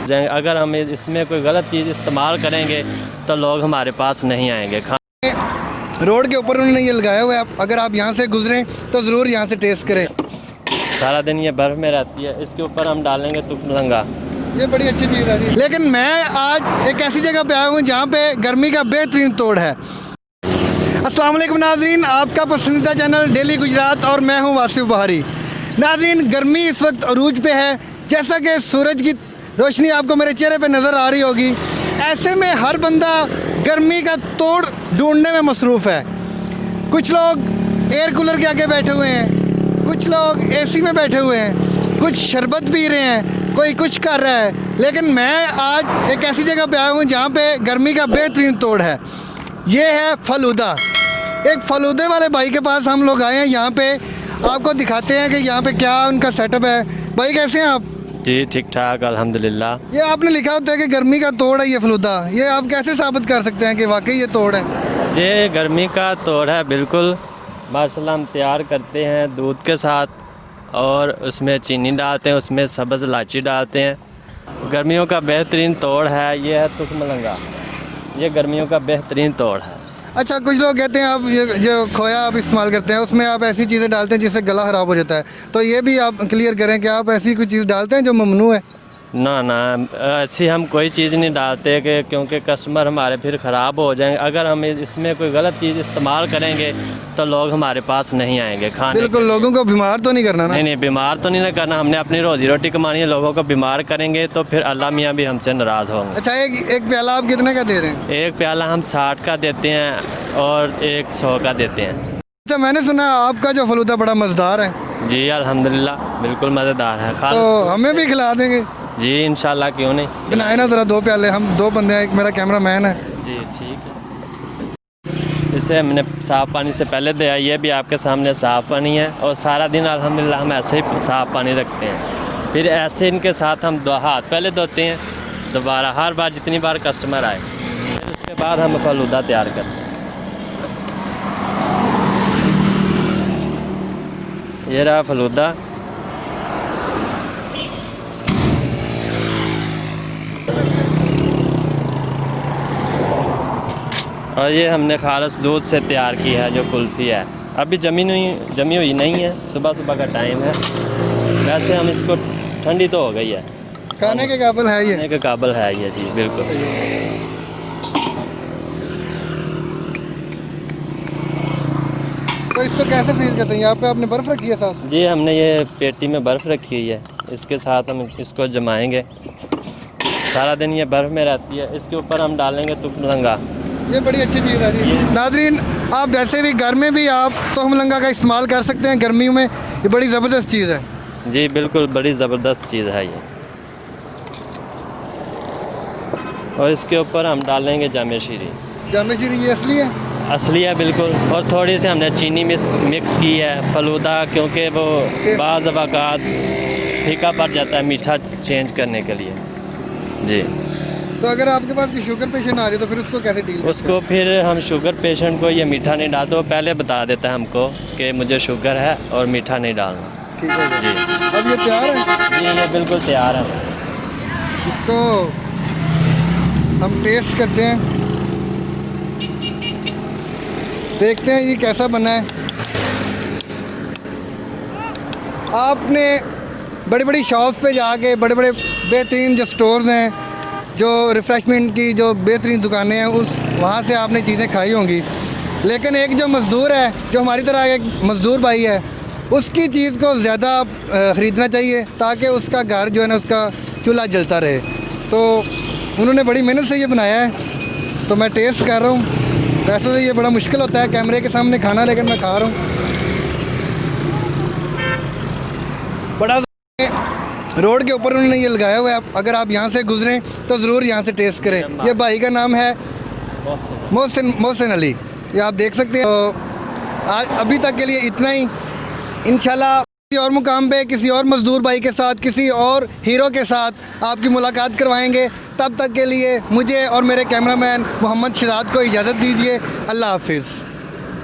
जाएंगे। अगर हम इसमें कोई गलत चीज़ इस्तेमाल करेंगे तो लोग हमारे पास नहीं आएंगे। रोड के ऊपर उन्होंने ये लगाया हुआ है, अगर आप यहाँ से गुजरें तो ज़रूर यहाँ से टेस्ट करें। सारा दिन ये बर्फ़ में रहती है, इसके ऊपर हम डालेंगे तुकमलंगा। ये बड़ी अच्छी चीज़ है जी। लेकिन मैं आज एक ऐसी जगह पे आया हूँ जहाँ पे गर्मी का बेहतरीन तोड़ है। अस्सलाम वालेकुम नाजरीन, आपका पसंदीदा चैनल डेली गुजरात और मैं हूँ वासिफ बहारी। नाजरीन, गर्मी इस वक्त अरूज पे है, जैसा कि सूरज की रोशनी आपको मेरे चेहरे पे नज़र आ रही होगी। ऐसे में हर बंदा गर्मी का तोड़ ढूंढने में मसरूफ़ है। कुछ लोग एयर कूलर के आगे बैठे हुए हैं, कुछ लोग एसी में बैठे हुए हैं, कुछ शरबत पी रहे हैं, कोई कुछ कर रहा है। लेकिन मैं आज एक ऐसी जगह पे आया हूँ जहाँ पे गर्मी का बेहतरीन तोड़ है। ये है फलूदा। एक फलूदे वाले भाई के पास हम लोग आए हैं। यहाँ पे आपको दिखाते हैं कि यहाँ पे क्या उनका सेटअप है। भाई कैसे हैं आप? जी ठीक ठाक अल्हम्दुलिल्लाह। ये आपने लिखा होता है कि गर्मी का तोड़ है ये फलूदा, ये आप कैसे साबित कर सकते हैं कि वाकई ये तोड़ है? ये गर्मी का तोड़ है, बिल्कुल माशाल्लाह। हम तैयार करते हैं दूध के साथ और उसमें चीनी डालते हैं, उसमें सब्ज़ इलायची डालते हैं। गर्मियों का बेहतरीन तोड़ है, ये है तुकमलंगा। ये गर्मियों का बेहतरीन तोड़ है। अच्छा, कुछ लोग कहते हैं आप ये जो खोया आप इस्तेमाल करते हैं उसमें आप ऐसी चीज़ें डालते हैं जिससे गला ख़राब हो जाता है, तो ये भी आप क्लियर करें कि आप ऐसी कोई चीज़ डालते हैं जो ममनू है? ना ना, ऐसी हम कोई चीज़ नहीं डालते कि क्योंकि कस्टमर हमारे फिर ख़राब हो जाएंगे। अगर हम इसमें कोई गलत चीज़ इस्तेमाल करेंगे तो लोग हमारे पास नहीं आएंगे खाने। बिल्कुल, लोगों को बीमार तो नहीं करना ना? नहीं, बीमार तो नहीं ना करना। हमने अपनी रोज़ी रोटी कमानी है, लोगों को बीमार करेंगे तो फिर अल्लाह मियाँ भी हमसे नाराज़ होंगे। अच्छा, एक प्याला आप कितने का दे रहे हैं? एक प्याला हम 60 का देते हैं और एक 100 का देते हैं। अच्छा, मैंने सुना आपका जो फलूदा बड़ा मज़ेदार है। जी अल्हम्दुलिल्लाह, बिल्कुल मज़ेदार है। तो हमें भी खिला देंगे? जी इंशाल्लाह, क्यों नहीं। बनाए ना ज़रा 2 प्याले, हम 2 बंदे हैं, एक मेरा कैमरा मैन है। जी ठीक है। इसे हमने साफ़ पानी से पहले दिया, ये भी आपके सामने साफ़ पानी है और सारा दिन अल्हम्दुलिल्लाह हम ऐसे ही साफ़ पानी रखते हैं। फिर ऐसे इनके साथ हम 2 हाथ पहले धोते हैं, दोबारा हर बार जितनी बार कस्टमर आए, फिर उसके बाद हम फलूदा तैयार करते हैं। ये रहा फलूदा। और ये हमने खालस दूध से तैयार की है जो कुल्फ़ी है। अभी जमी हुई नहीं है, सुबह सुबह का टाइम है। वैसे हम इसको ठंडी तो हो गई है, खाने के काबिल है ये? खाने के काबिल है ये जी, बिल्कुल। तो इसको कैसे फ्रीज करते हैं? यहाँ पे आपने बर्फ़ रखी है साथ? जी हमने ये पेटी में बर्फ़ रखी हुई है, इसके साथ हम इसको जमाएंगे। सारा दिन ये बर्फ़ में रहती है, इसके ऊपर हम डालेंगे तुकमलंगा। ये बड़ी अच्छी चीज़ है जी। नाजरीन, आप वैसे भी घर में भी आप तुकमलंगा का इस्तेमाल कर सकते हैं गर्मियों में, ये बड़ी ज़बरदस्त चीज़ है। जी बिल्कुल, बड़ी ज़बरदस्त चीज़ है ये। और इसके ऊपर हम डालेंगे जामे शीरी। जामे शीरी ये असली है? असली है बिल्कुल। और थोड़ी सी हमने चीनी मिक्स की है फलूदा, क्योंकि वो बाज़ अवाक़ात फीका पड़ जाता है मीठा चेंज करने के लिए जी। तो अगर आपके पास कोई शुगर पेशेंट आ रही है तो फिर उसको कैसे डील करते हैं? उसको फिर हम शुगर पेशेंट को ये मीठा नहीं डालते, वो पहले बता देता है हमको कि मुझे शुगर है और मीठा नहीं डालना। ठीक है जी। अब ये तैयार है? जी ये बिल्कुल तैयार है। इसको हम टेस्ट करते हैं, देखते हैं ये कैसा बना है। आपने बड़ी बड़ी शॉप्स पे जाके, बड़े बड़े बेहतरीन जो स्टोर्स हैं, जो रिफ़्रेशमेंट की जो बेहतरीन दुकानें हैं, वहाँ से आपने चीज़ें खाई होंगी। लेकिन एक जो मज़दूर है, जो हमारी तरह एक मज़दूर भाई है, उसकी चीज़ को ज़्यादा ख़रीदना चाहिए ताकि उसका घर जो है ना, उसका चूल्हा जलता रहे। तो उन्होंने बड़ी मेहनत से ये बनाया है, तो मैं टेस्ट कर रहा हूँ। वैसे तो ये बड़ा मुश्किल होता है कैमरे के सामने खाना, लेकिन मैं खा रहा हूँ। बड़ा रोड के ऊपर उन्होंने ये लगाया हुआ है, अगर आप यहाँ से गुजरें तो ज़रूर यहाँ से टेस्ट करें। ये भाई का नाम है मोहसिन अली, ये आप देख सकते हैं। तो आज अभी तक के लिए इतना ही। इंशाल्लाह किसी और मुकाम पे किसी और मज़दूर भाई के साथ, किसी और हीरो के साथ आपकी मुलाकात करवाएंगे। तब तक के लिए मुझे और मेरे कैमरामैन मोहम्मद शिराद को इजाज़त दीजिए। अल्लाह हाफिज़।